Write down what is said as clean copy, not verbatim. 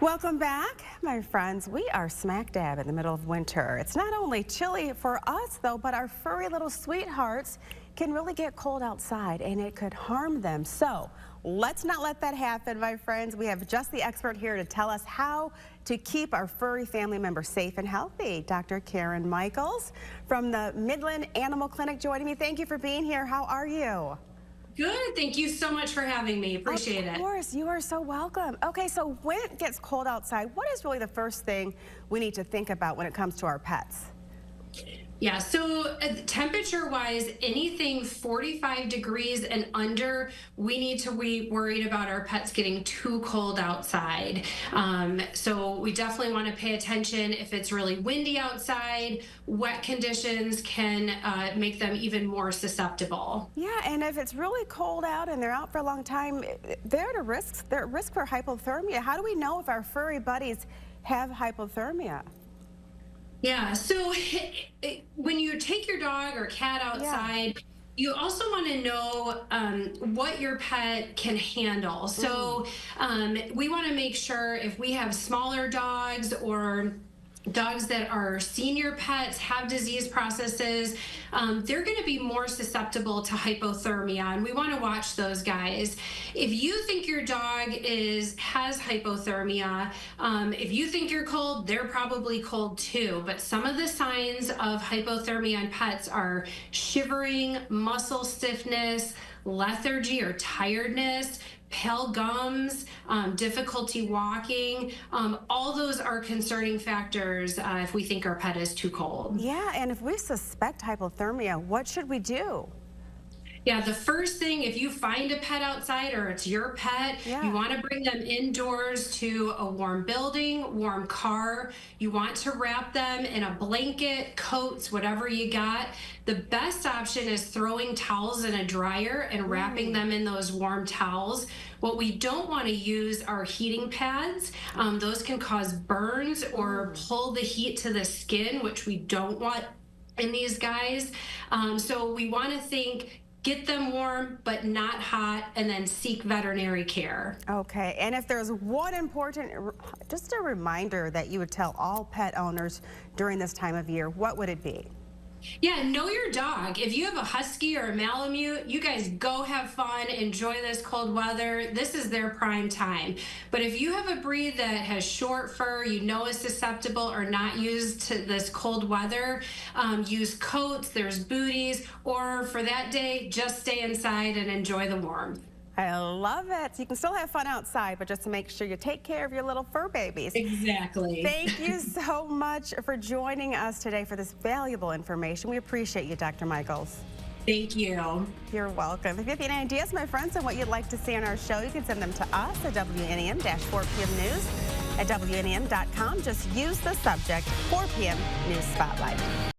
Welcome back, my friends. We are smack dab in the middle of winter. It's not only chilly for us, though, but our furry little sweethearts can really get cold outside, and it could harm them. So let's not let that happen, my friends. We have just the expert here to tell us how to keep our furry family members safe and healthy. Dr. Karen Michaels from the Midland Animal Clinic joining me. Thank you for being here. How are you? Good. Thank you so much for having me. Appreciate it. Of course, you are so welcome. Okay, so when it gets cold outside, what is really the first thing we need to think about when it comes to our pets? Yeah, so temperature-wise, anything 45 degrees and under, we need to be worried about our pets getting too cold outside. So we definitely want to pay attention if it's really windy outside. Wet conditions can make them even more susceptible. Yeah, and if it's really cold out and they're out for a long time, they're at risk for hypothermia. How do we know if our furry buddies have hypothermia? Yeah, so when you take your dog or cat outside, you also want to know what your pet can handle. So we want to make sure if we have smaller dogs or dogs that are senior pets, have disease processes, they're going to be more susceptible to hypothermia, and we want to watch those guys. If you think your dog has hypothermia, if you think you're cold, they're probably cold too. But some of the signs of hypothermia in pets are shivering, muscle stiffness, lethargy or tiredness, pale gums, difficulty walking. All those are concerning factors if we think our pet is too cold. Yeah, and if we suspect hypothermia, what should we do? Yeah, the first thing, if you find a pet outside or it's your pet, you want to bring them indoors to a warm building, warm car. You want to wrap them in a blanket, coats, whatever you got. The best option is throwing towels in a dryer and wrapping them in those warm towels. What we don't want to use are heating pads. Those can cause burns or pull the heat to the skin, which we don't want in these guys. So we want to think, get them warm but not hot, and then seek veterinary care. Okay, and if there's one important, just a reminder that you would tell all pet owners during this time of year, what would it be? Yeah, know your dog. If you have a husky or a Malamute, you guys go have fun, enjoy this cold weather. This is their prime time. But if you have a breed that has short fur, you know is susceptible or not used to this cold weather, use coats, there's booties, or for that day, just stay inside and enjoy the warmth. I love it. You can still have fun outside, but just to make sure you take care of your little fur babies. Exactly. Thank you so much for joining us today for this valuable information. We appreciate you, Dr. Michaels. Thank you. You're welcome. If you have any ideas, my friends, on what you'd like to see on our show, you can send them to us at WNEM-4 p.m. News at WNEM.com. Just use the subject 4 p.m. News Spotlight.